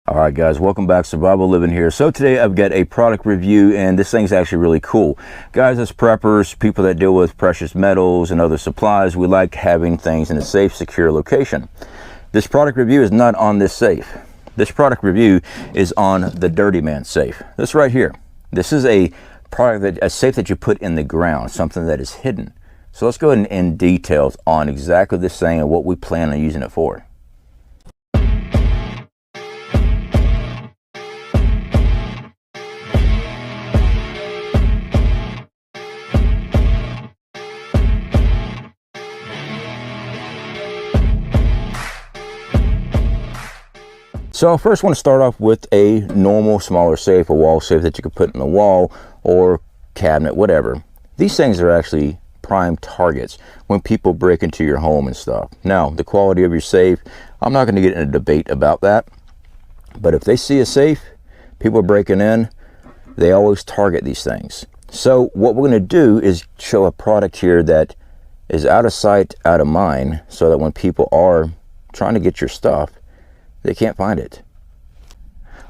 All right guys, welcome back. Survival Living here. So today I've got a product review, and this thing's actually really cool. Guys, as preppers, people that deal with precious metals and other supplies, we like having things in a safe, secure location. This product review is not on this safe. This product review is on the DirtyMan safe. This right here. This is a product, a safe that you put in the ground, something that is hidden. So let's go ahead and in details on exactly this thing and what we plan on using it for. So I first want to start off with a normal smaller safe, a wall safe that you could put in the wall or cabinet, whatever. These things are actually prime targets when people break into your home and stuff. Now, the quality of your safe, I'm not going to get in a debate about that. But if they see a safe, people breaking in, they always target these things. So what we're going to do is show a product here that is out of sight, out of mind, so that when people are trying to get your stuff, they can't find it.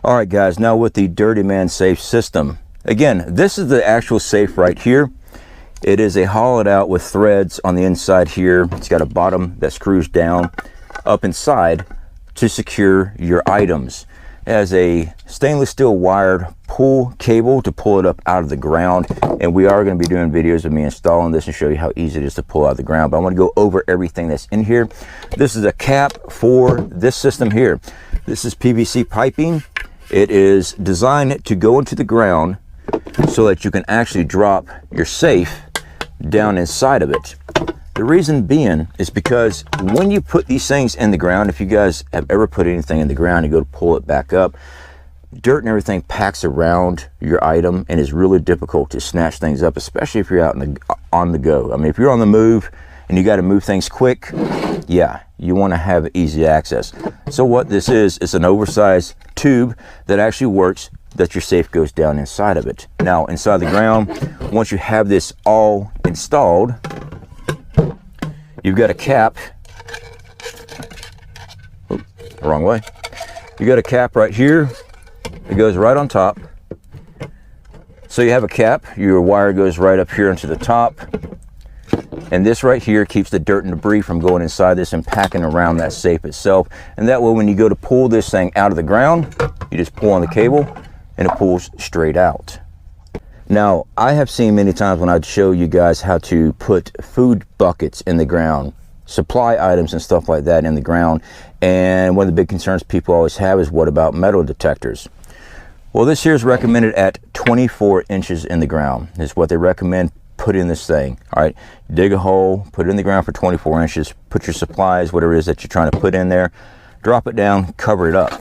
All right guys, now with the DirtyMan safe system, again, this is the actual safe right here. It is a hollowed out with threads on the inside here. It's got a bottom that screws down up inside to secure your items. It has a stainless steel wired pull cable to pull it up out of the ground, and we are going to be doing videos of me installing this and show you how easy it is to pull out of the ground. But I want to go over everything that's in here. This is a cap for this system here. This is PVC piping. It is designed to go into the ground so that you can actually drop your safe down inside of it. The reason being is because when you put these things in the ground, if you guys have ever put anything in the ground, you go to pull it back up, dirt and everything packs around your item and it's really difficult to snatch things up, especially if you're out on the go. I mean, if you're on the move and you got to move things quick, yeah, you want to have easy access. So what this is an oversized tube that actually works, that your safe goes down inside of it. Now, inside the ground, once you have this all installed, you've got a cap. Oops, wrong way. You got a cap right here. It goes right on top. So you have a cap. Your wire goes right up here into the top. And this right here keeps the dirt and debris from going inside this and packing around that safe itself. And that way, when you go to pull this thing out of the ground, you just pull on the cable and it pulls straight out. Now, I have seen many times when I'd show you guys how to put food buckets in the ground, supply items and stuff like that in the ground. And one of the big concerns people always have is, what about metal detectors? Well, this here is recommended at 24 inches in the ground. Is what they recommend put in this thing. All right, dig a hole, put it in the ground for 24 inches, put your supplies, whatever it is that you're trying to put in there, drop it down, cover it up.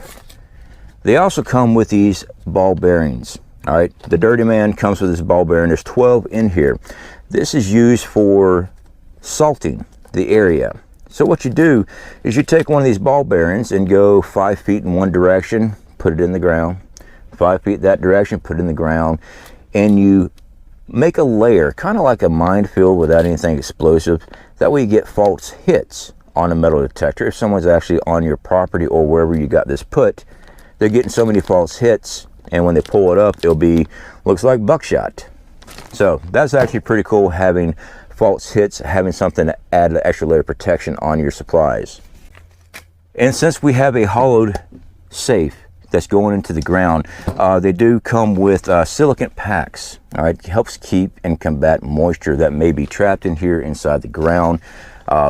They also come with these ball bearings. All right, the DirtyMan comes with this ball bearing. There's 12 in here. This is used for salting the area. So what you do is you take one of these ball bearings and go 5 feet in one direction, put it in the ground, 5 feet that direction, put it in the ground, and you make a layer, kind of like a minefield without anything explosive. That way you get false hits on a metal detector. If someone's actually on your property or wherever you got this put, they're getting so many false hits, and when they pull it up, it'll be, looks like buckshot. So that's actually pretty cool, having false hits, having something to add an extra layer of protection on your supplies. And since we have a hollowed safe that's going into the ground, they do come with silicone packs. All right, it helps keep and combat moisture that may be trapped in here inside the ground.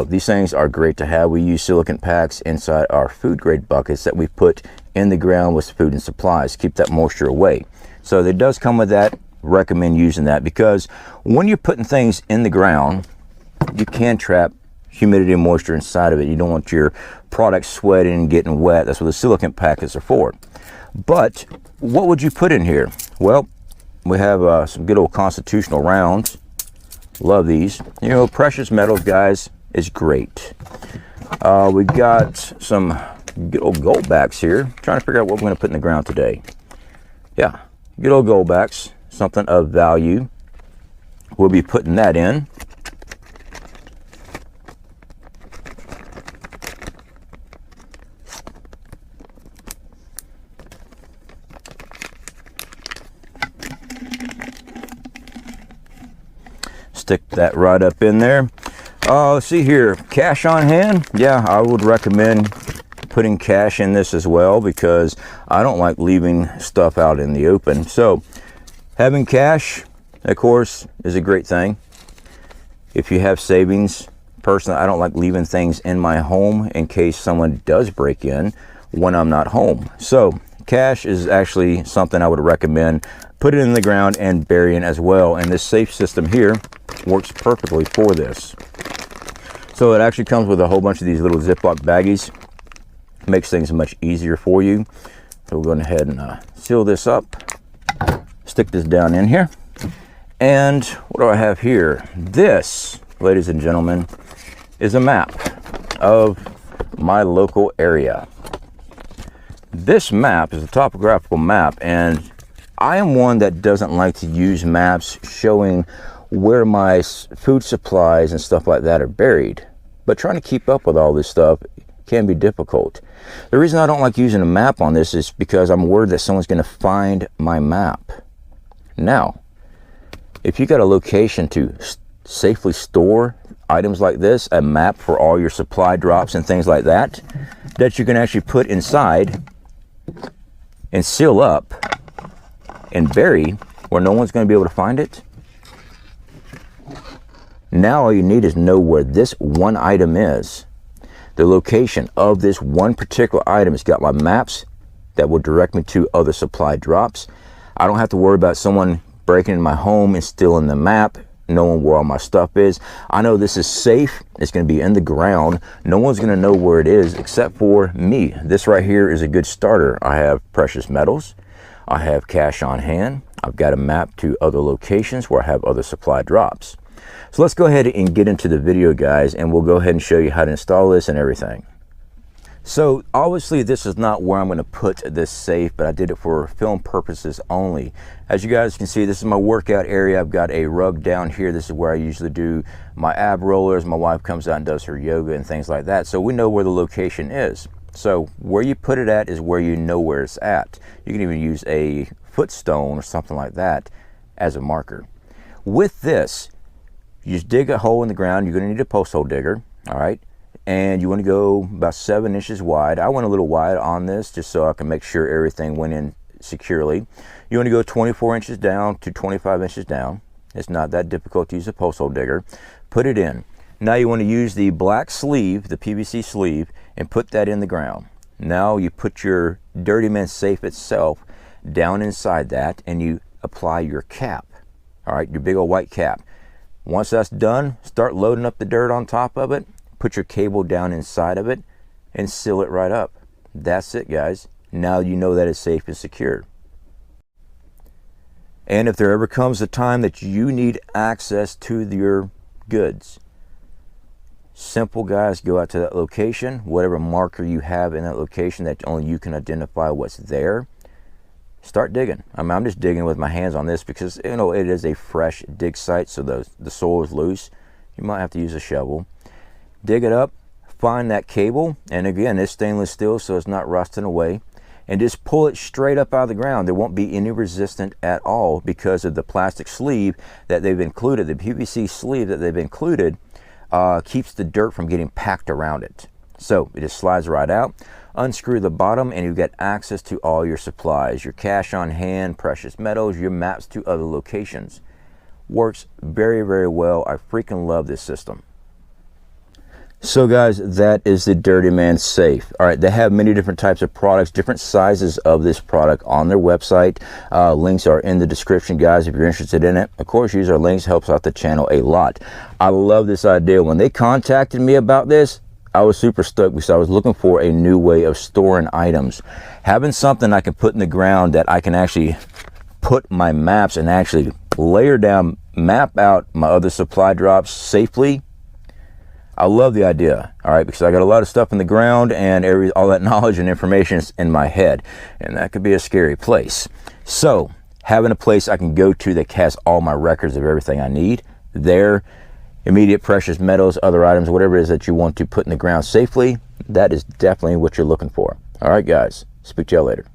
These things are great to have. We use silicone packs inside our food grade buckets that we put in the ground with food and supplies, keep that moisture away. So it does come with that. Recommend using that, because when you're putting things in the ground, you can trap humidity and moisture inside of it. You don't want your product sweating and getting wet. That's what the silicone packets are for. But what would you put in here? Well, we have some good old constitutional rounds. Love these. You know, precious metals, guys, is great. We got some good old gold backs here. Trying to figure out what we're going to put in the ground today. Yeah, good old gold backs, something of value. We'll be putting that in. stick that right up in there. Let's see here, cash on hand. Yeah, I would recommend putting cash in this as well, because I don't like leaving stuff out in the open. So having cash, of course, is a great thing. If you have savings, personally, I don't like leaving things in my home in case someone does break in when I'm not home. So cash is actually something I would recommend. Put it in the ground and burying as well. And this safe system here works perfectly for this. So it actually comes with a whole bunch of these little Ziploc baggies. Makes things much easier for you. So we'll go ahead and seal this up. Stick this down in here. And what do I have here? This, ladies and gentlemen, is a map of my local area. This map is a topographical map, and I am one that doesn't like to use maps showing where my food supplies and stuff like that are buried. But trying to keep up with all this stuff can be difficult. The reason I don't like using a map on this is because I'm worried that someone's going to find my map. Now, if you got a location to safely store items like this, a map for all your supply drops and things like that, that you can actually put inside and seal up and bury where no one's going to be able to find it. Now all you need is know where this one item is. The location of this one particular item has got my maps that will direct me to other supply drops. I don't have to worry about someone breaking in my home and stealing the map, knowing where all my stuff is. I know this is safe. It's going to be in the ground. No one's going to know where it is except for me. This right here is a good starter. I have precious metals. I have cash on hand. I've got a map to other locations where I have other supply drops. So let's go ahead and get into the video, guys, and we'll go ahead and show you how to install this and everything. So obviously this is not where I'm going to put this safe, but I did it for film purposes only. As you guys can see, this is my workout area. I've got a rug down here. This is where I usually do my ab rollers. My wife comes out and does her yoga and things like that. So we know where the location is. So where you put it at is where you know where it's at. You can even use a footstone or something like that as a marker. With this, you just dig a hole in the ground. You're going to need a post hole digger, all right? And you want to go about 7 inches wide. I went a little wide on this just so I can make sure everything went in securely. You want to go 24 inches down to 25 inches down. It's not that difficult to use a post hole digger. Put it in. Now you want to use the black sleeve, the PVC sleeve, and put that in the ground. Now you put your DirtyMan safe itself down inside that, and you apply your cap. All right, your big old white cap. Once that's done, start loading up the dirt on top of it. Put your cable down inside of it and seal it right up. That's it, guys. Now you know that it's safe and secure. And if there ever comes a time that you need access to your goods, simple, guys, go out to that location, whatever marker you have in that location that only you can identify what's there. Start digging. I'm just digging with my hands on this because, you know, it is a fresh dig site, so the soil is loose. You might have to use a shovel. Dig it up, find that cable, and again, it's stainless steel, so it's not rusting away, and just pull it straight up out of the ground. There won't be any resistance at all because of the plastic sleeve that they've included. The PVC sleeve that they've included keeps the dirt from getting packed around it. So it just slides right out. Unscrew the bottom, and you've got access to all your supplies, your cash on hand, precious metals, your maps to other locations. Works very, very well. I freaking love this system. So guys, that is the DirtyMan safe. All right, they have many different types of products, different sizes of this product on their website. Links are in the description, guys, if you're interested in it. Of course, use our links, helps out the channel a lot. I love this idea. When they contacted me about this, I was super stoked because I was looking for a new way of storing items. Having something I can put in the ground that I can actually put my maps and actually layer down, map out my other supply drops safely. I love the idea, all right, because I got a lot of stuff in the ground and all that knowledge and information is in my head, and that could be a scary place. So having a place I can go to that has all my records of everything I need there, immediate precious metals, other items, whatever it is that you want to put in the ground safely, that is definitely what you're looking for. All right, guys, speak to y'all later.